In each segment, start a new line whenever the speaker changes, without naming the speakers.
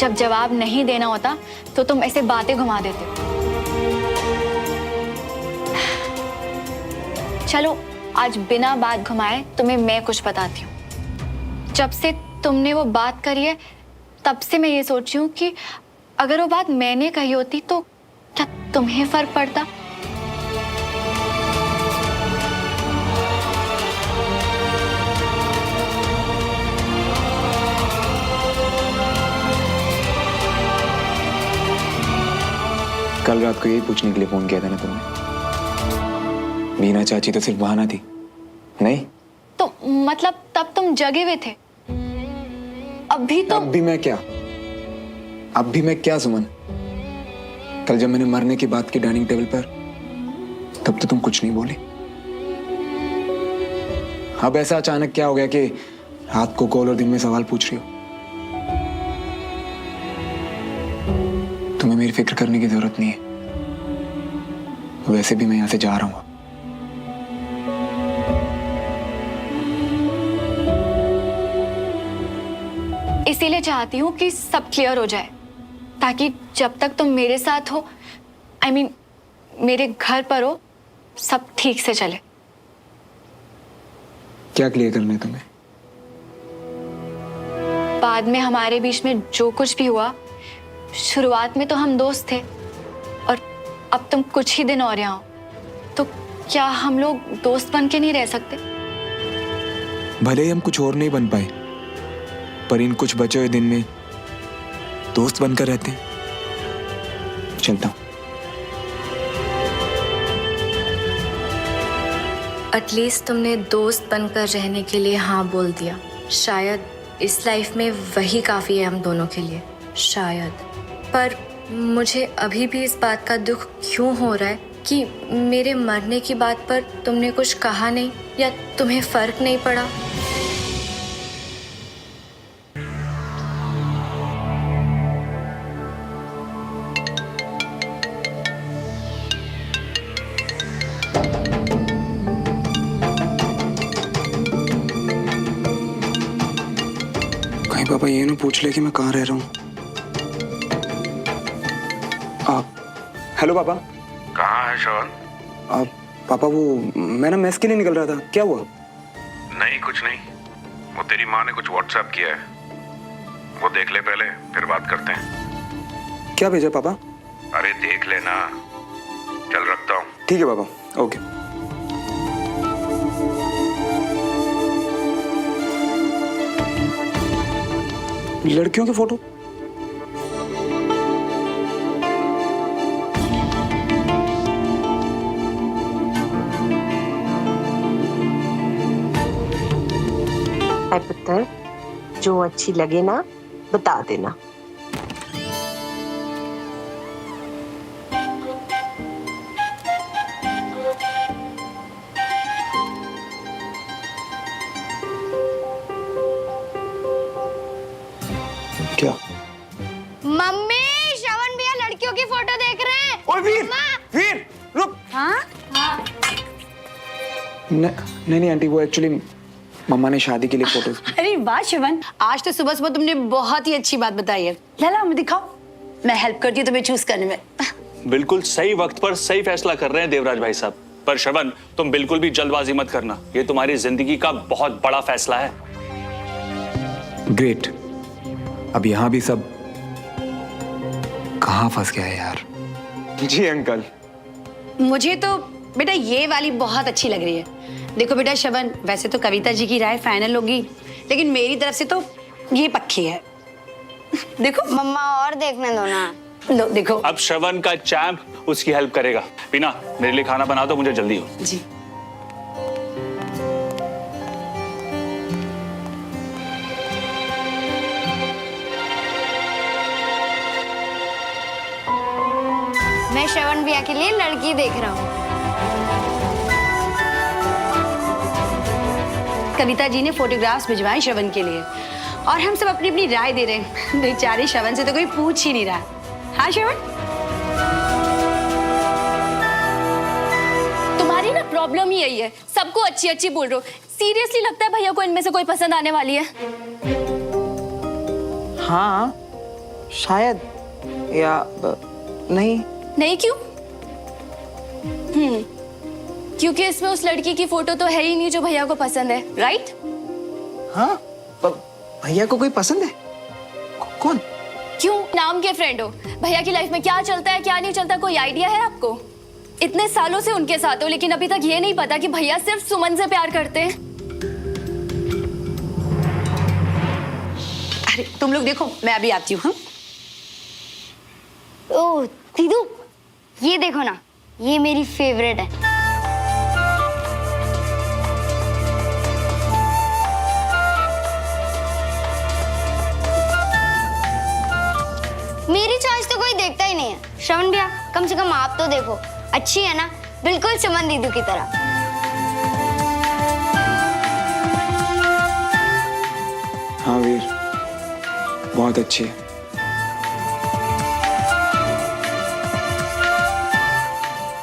जब जवाब नहीं देना होता तो तुम ऐसे बातें घुमा देते हो। चलो आज बिना बात घुमाए तुम्हें मैं कुछ बताती हूँ। जब से तुमने वो बात करी है तब से मैं ये सोच रही हूँ कि अगर वो बात मैंने कही होती तो क्या तुम्हें फर्क पड़ता?
कल रात को यही पूछने के लिए फोन किया था ना तुमने? मीना चाची तो सिर्फ बहाना थी, नहीं?
तो मतलब तब तुम जगे हुए थे? अभी तो
अब भी मैं क्या? अब भी मैं क्या सुमन? कल जब मैंने मरने की बात की डाइनिंग टेबल पर, तब तो तुम कुछ नहीं बोली। अब ऐसा अचानक क्या हो गया कि रात को कॉल और दिन में सवाल पूछ रही हो? तुम्हें मेरी फिक्र करने की जरूरत नहीं है। वैसे भी मैं यहां से जा रहा हूं।
इसीलिए चाहती हूँ कि सब क्लियर हो जाए, ताकि जब तक तुम मेरे साथ हो, I mean, मेरे घर पर हो, सब ठीक से चले।
क्या क्लियर करना है तुम्हें?
बाद में हमारे बीच में जो कुछ भी हुआ, शुरुआत में तो हम दोस्त थे और अब तुम कुछ ही दिन और यहाँ हो, तो क्या हम लोग दोस्त बन के नहीं रह सकते?
भले ही हम कुछ और नहीं बन पाए, पर इन कुछ बचे हुए दिन में दोस्त बनकर रहते हैं। चलता हूं।
एटलीस्ट तुमने दोस्त बनकर रहने के लिए हाँ बोल दिया। शायद इस लाइफ में वही काफी है हम दोनों के लिए, शायद। पर मुझे अभी भी इस बात का दुख क्यों हो रहा है कि मेरे मरने की बात पर तुमने कुछ कहा नहीं या तुम्हें फर्क नहीं पड़ा।
कहीं पापा ये ना पूछ ले कि मैं कहाँ रह रहा हूँ। हेलो पापा।
कहाँ है श्रवण?
पापा वो मैं ना मेस के लिए निकल रहा था, क्या हुआ?
नहीं कुछ नहीं, वो तेरी माँ ने कुछ व्हाट्सएप किया है, वो देख ले पहले, फिर बात करते हैं।
क्या भेजा पापा?
अरे देख लेना, चल रखता हूँ।
ठीक है पापा, ओके। लड़कियों की फोटो?
पुत्र, जो अच्छी लगे ना बता देना।
क्या?
मम्मी, श्रवण भैया लड़कियों की फोटो देख रहे हैं।
ओए वीर, वीर रुक।
हाँ?
नहीं आंटी, वो एक्चुअली मम्मा ने शादी के लिए फोटोज।
अरे वाह शिवन, आज तो सुबह सुबह तुमने बहुत ही अच्छी बात बताई है। लाला हमें दिखाओ, मैं हेल्प करती हूँ तुम्हें चूज करने में।
बिल्कुल सही वक्त पर सही फैसला कर रहे हैं देवराज भाई साहब। पर श्रवण, तुम बिल्कुल भी जल्दबाजी मत करना, ये तुम्हारी जिंदगी का बहुत बड़ा फैसला है।
ग्रेट। अब यहाँ भी सब कहाँ फंस गया है यार। जी अंकल।
मुझे तो बेटा ये वाली बहुत अच्छी लग रही है। देखो बेटा श्रवण, वैसे तो कविता जी की राय फाइनल होगी, लेकिन मेरी तरफ से तो ये पक्की है। देखो
मम्मा और देखने दो ना।
लो देखो।
अब श्रवण का चैंप उसकी हेल्प करेगा। बीना, मेरे लिए खाना बना दो, मुझे जल्दी हो।
जी।
मैं श्रवण भैया के लिए लड़की देख रहा हूँ।
कविता जी ने फोटोग्राफ्स भिजवाए श्रवण के लिए और हम सब अपनी अपनी राय दे रहे हैं। बेचारे श्रवण से तो कोई पूछ ही नहीं रहा। हाँ श्रवण,
तुम्हारी ना प्रॉब्लम ही यही है, सबको अच्छी अच्छी बोल रहे हो। सीरियसली लगता है भैया को इनमें से कोई पसंद आने वाली है?
हाँ, शायद या नहीं।
नहीं क्यों? क्योंकि इसमें उस लड़की की फोटो तो है ही नहीं जो भैया को पसंद है, राइट?
हाँ, भैया को कोई पसंद है? कौन?
क्यों? नाम के फ्रेंड हो। भैया की लाइफ में क्या चलता है क्या नहीं चलता कोई आइडिया है आपको? इतने सालों से उनके साथ हो लेकिन अभी तक ये नहीं पता कि भैया सिर्फ सुमन से प्यार करते हैं।
अरे तुम लोग देखो, मैं अभी आती हूँ। हाँ?
ओह दीदू, ये देखो ना, ये मेरी फेवरेट है। मेरी चॉइस तो कोई देखता ही नहीं है। श्रवण भैया, कम से कम आप तो देखो, अच्छी है ना, बिल्कुल सुमन दीदू की तरह।
हाँ वीर, बहुत अच्छी है।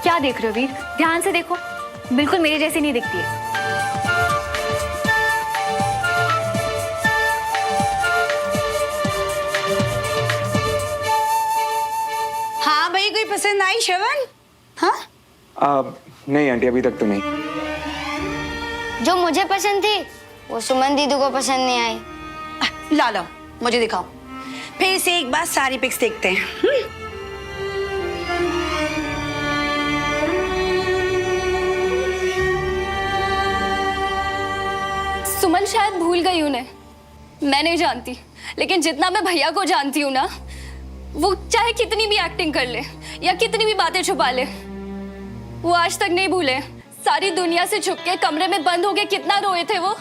क्या देख रहे हो वीर? ध्यान से देखो, बिल्कुल मेरे जैसी नहीं दिखती है।
हाँ भाई, कोई पसंद आई श्रवण? हाँ,
नहीं आंटी, अभी तक तो नहीं।
जो मुझे पसंद थी वो सुमन दीदू को पसंद नहीं आई।
ला लो, मुझे दिखाओ। फिर से एक बार सारी पिक्स देखते हैं।
सुमन शायद भूल गई उन्हें, मैं नहीं जानती, लेकिन जितना मैं भैया को जानती हूँ ना, वो चाहे कितनी भी एक्टिंग कर ले या कितनी भी बातें छुपा ले, वो आज तक नहीं भूले। सारी दुनिया से छुप के कमरे में बंद होके कितना रोए थे वो,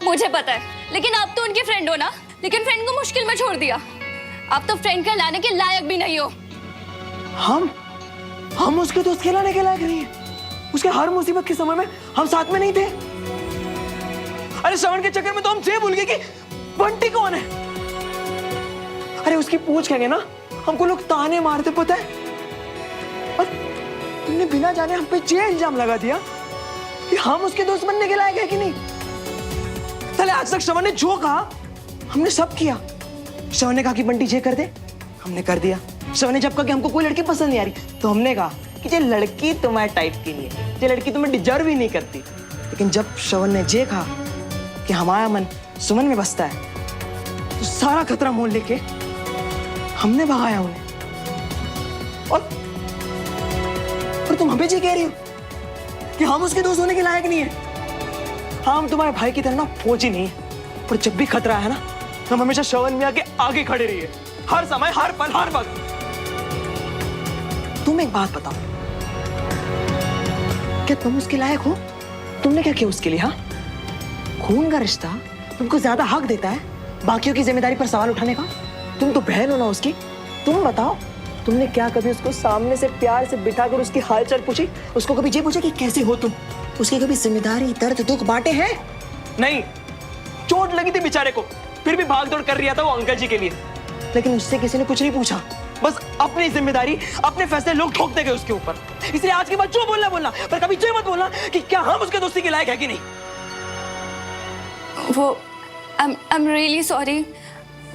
मुझे पता है। लेकिन आप तो उनके फ्रेंड हो ना, लेकिन फ्रेंड को मुश्किल में छोड़ दिया। आप तो फ्रेंड का लाने के लायक भी नहीं हो।
हम उसके दोस्त के लाने के लायक नहीं है। उसके हर मुसीबत के समय में हम साथ में नहीं थे। अरे श्रवण के चक्कर में तो हम ये भूल गए कि बंटी कौन है। अरे उसकी पूछ कहेंगे ना, हमको लोग ताने मारते, पता है। और तुमने बिना जाने हम पे ये इल्जाम लगा दिया कि हम उसके दोस्त बनने के लायक है कि नहीं। चले, आज तक श्रवण ने जो कहा हमने सब किया। श्रवण ने कहा कि बंटी ये कर दे, हमने कर दिया। श्रवण ने जब कहा कि हमको कोई लड़की पसंद नहीं आ रही, तो हमने कहा कि ये लड़की तुम्हारे टाइप की नहीं है, ये लड़की तुम्हें डिजर्व ही नहीं करती। लेकिन जब श्रवण ने ये कहा कि हमारा मन सुमन में बसता है, तो सारा खतरा मोल लेके हमने भगाया उन्हें। और तुम हमें जी कह रही हो कि हम उसके दोस्त होने के लायक नहीं है। हाँ, हम तुम्हारे भाई की तरह ना फौजी नहीं है, पर जब भी खतरा है ना, हम हमेशा श्रवण में आके आगे खड़े रहिए, हर समय, हर पल, हर वक्त। तुम एक बात बताओ, क्या तुम उसके लायक हो? तुमने क्या किया उसके लिए? हाँ, खून का रिश्ता तुमको ज्यादा हक देता है बाकियों की जिम्मेदारी पर सवाल उठाने का? तुम तो बहन हो ना उसकी। तुम बताओ, तुमने क्या कभी उसको सामने से प्यार से बिठाकर उसकी हालचाल पूछी? उसको कभी ये पूछा कि कैसे हो तुम? उसकी कभी जिम्मेदारी, दर्द, दुख बांटे हैं? नहीं। चोट लगी थी बेचारे को, फिर भी भाग दौड़ कर रहा था वो अंकल जी के लिए, लेकिन उससे किसी ने कुछ नहीं पूछा। बस अपनी जिम्मेदारी, अपने फैसले लोग ठोकते गए उसके ऊपर। इसलिए आज के बाद जो बोलना, पर कभी ये मत बोलना कि क्या हम उसके दोस्ती के लायक है कि नहीं।
वो आई एम रियली सॉरी,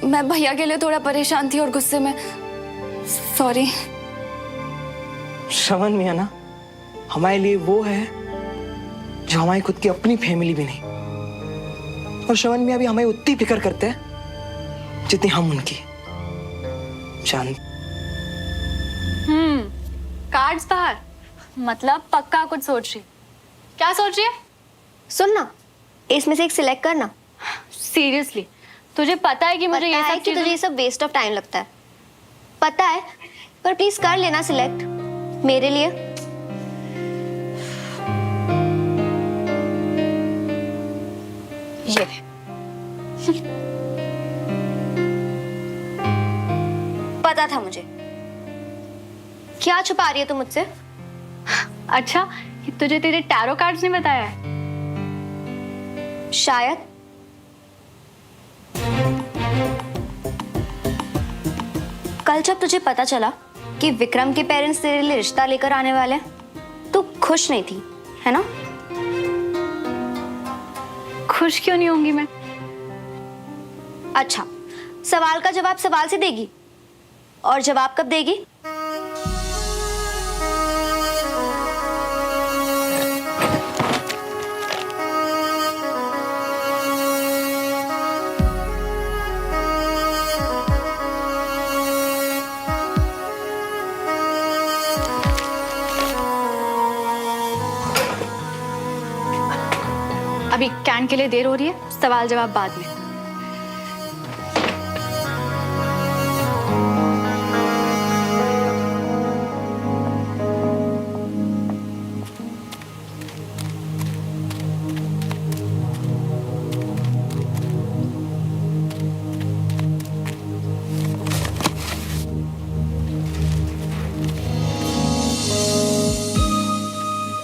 मैं भैया के लिए थोड़ा परेशान थी और गुस्से में, सॉरी।
श्रवण मिया ना हमारे लिए वो है जो हमारी खुद की अपनी फैमिली भी नहीं। और श्रवण मिया भी हमें उतनी फिक्र करते हैं जितनी हम उनकी। जान
कार्ड्स बाहर, मतलब पक्का कुछ सोच रही? क्या सोच रही है?
सुन ना, इसमें से एक सिलेक्ट करना।
सीरियसली, तुझे पता है कि मुझे
पता
ये
है
सब
कि तुझे ये सब वेस्ट ऑफ टाइम लगता है, पता है, पर प्लीज कर लेना सिलेक्ट मेरे लिए।
ये
पता था मुझे। क्या छुपा रही है तू मुझसे?
अच्छा, ये तुझे तेरे टैरो कार्ड्स ने बताया है?
शायद। कल जब तुझे पता चला कि विक्रम के पेरेंट्स तेरे लिए रिश्ता लेकर आने वाले हैं, तू खुश नहीं थी, है ना?
खुश क्यों नहीं होंगी मैं?
अच्छा, सवाल का जवाब सवाल से देगी, और जवाब कब देगी?
अभी कैन के लिए देर हो रही है, सवाल जवाब बाद में।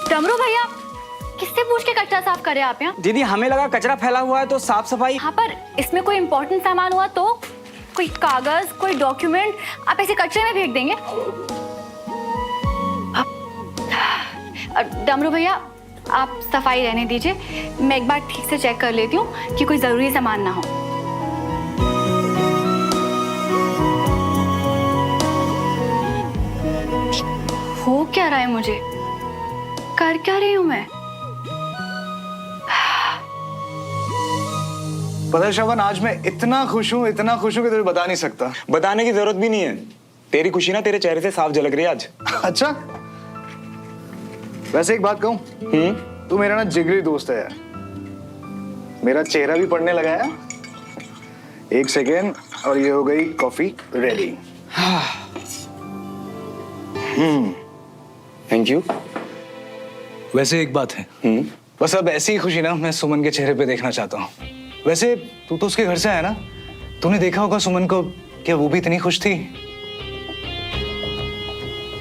डमरू भैया, किससे पूछ के कचरा साफ कर रहे हैं आप यहाँ?
दीदी हमें लगा कचरा फैला हुआ है तो साफ सफाई।
हाँ, पर इसमें कोई इम्पोर्टेंट सामान हुआ तो? कोई कागज, कोई डॉक्यूमेंट आप ऐसे कचरे में फेंक देंगे? डमरू भैया, आप सफाई रहने दीजिए, मैं एक बार ठीक से चेक कर लेती हूँ कि कोई जरूरी सामान ना हो। हो क्या रहा है मुझे? कर क्या रही हूँ मैं?
पता है श्रवण, आज मैं इतना खुश हूँ कि तुझे बता नहीं सकता।
बताने की जरूरत भी नहीं है। तेरी खुशी ना तेरे चेहरे से साफ झलक रही है आज।
अच्छा, वैसे एक बात कहूँ, तू मेरा ना जिगरी दोस्त है यार। मेरा चेहरा भी पड़ने लगा है। एक सेकेंड और ये हो गई कॉफी रेडी।
Thank you.
वैसे एक बात है, बस अब ऐसी ही खुशी ना मैं सुमन के चेहरे पे देखना चाहता हूँ। वैसे तू तो उसके घर से आया ना, तूने देखा होगा सुमन को, क्या वो भी इतनी खुश थी?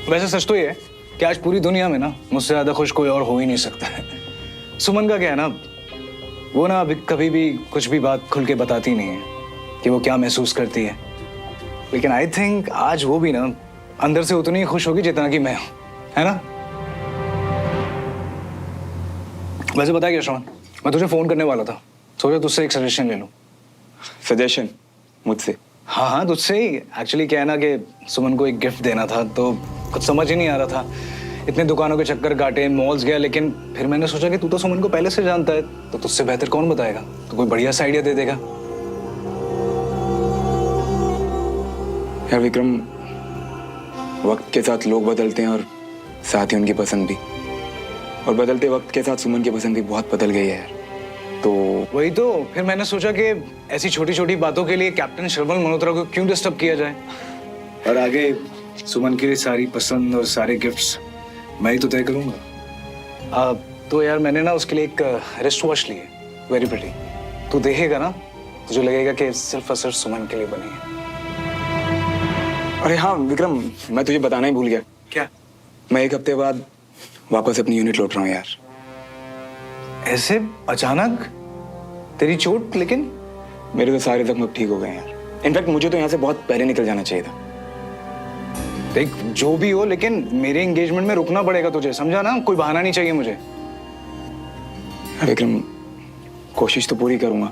वैसे सच तो ये है कि आज पूरी दुनिया में ना मुझसे ज्यादा खुश कोई और हो ही नहीं सकता है। सुमन का क्या है ना, वो ना अभी कभी भी कुछ भी बात खुल के बताती नहीं है कि वो क्या महसूस करती है, लेकिन आई थिंक आज वो भी ना अंदर से उतनी ही खुश होगी जितना कि मैं हूं, है ना? वैसे बता क्या श्रवण, मैं तुझे फोन करने वाला था, सोचा तुझसे एक सजेशन ले लूं।
सजेशन मुझसे?
हाँ, तुझसे ही। एक्चुअली क्या है ना कि सुमन को एक गिफ्ट देना था, तो कुछ समझ ही नहीं आ रहा था। इतने दुकानों के चक्कर काटे, मॉल्स गया, लेकिन फिर मैंने सोचा कि तू तो सुमन को पहले से जानता है, तो तुझसे बेहतर कौन बताएगा? तो कोई बढ़िया सा आइडिया दे देगा।
यार विक्रम, वक्त के साथ लोग बदलते हैं और साथ ही उनकी पसंद भी, और बदलते वक्त के साथ सुमन की पसंद भी बहुत बदल गई है यार। तो
वही तो फिर मैंने सोचा कि ऐसी छोटी छोटी बातों के लिए कैप्टन श्रवण मल्होत्रा को क्यों डिस्टर्ब किया जाए, और आगे सुमन के लिए सारी पसंद और सारे गिफ्ट्स मैं ही तो तय करूंगा। तो यार मैंने ना उसके लिए एक रिस्ट वॉच ली है, वेरी प्रिटी। तू देखेगा ना, तुझे लगेगा कि सिर्फ और सिर्फ सुमन के लिए बनी है।
अरे हाँ विक्रम, मैं तुझे बताना ही भूल गया।
क्या?
मैं एक हफ्ते बाद वापस अपनी यूनिट लौट रहा हूँ यार।
ऐसे अचानक? तेरी चोट? लेकिन
मेरे तो सारे जख्म ठीक हो गए यार। इनफैक्ट मुझे तो यहाँ से बहुत पहले निकल जाना चाहिए था।
देख, जो भी हो, लेकिन मेरे एंगेजमेंट में रुकना पड़ेगा तुझे, समझा ना? कोई बहाना नहीं चाहिए मुझे।
विक्रम, कोशिश तो पूरी करूंगा,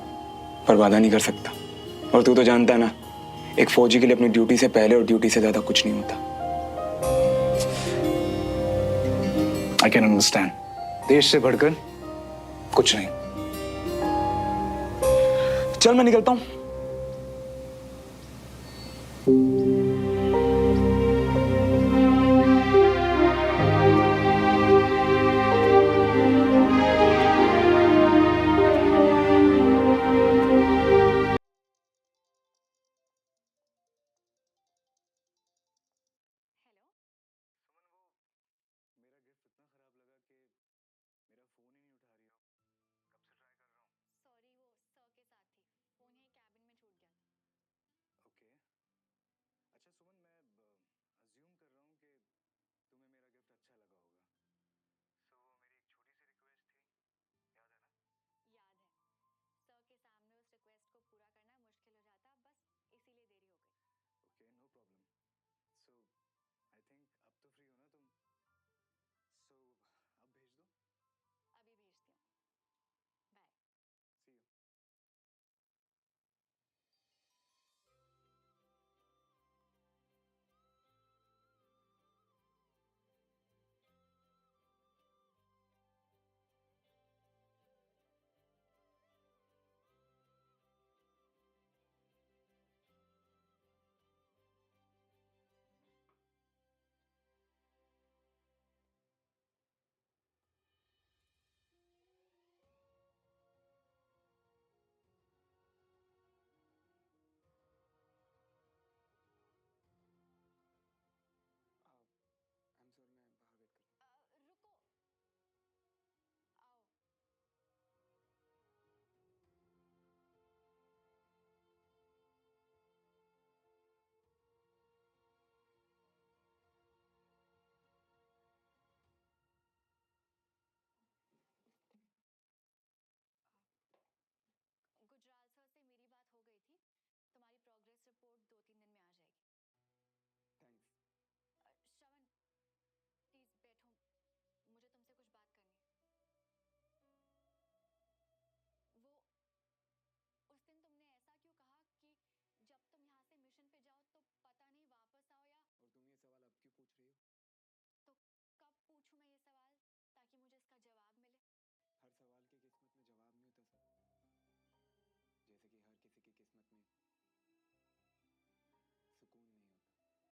पर वादा नहीं कर सकता। और तू तो जानता है ना, एक फौजी के लिए अपनी ड्यूटी से पहले और ड्यूटी से ज्यादा कुछ नहीं होता।
I can understand. देश से बढ़कर कुछ नहीं।
चल मैं निकलता हूं।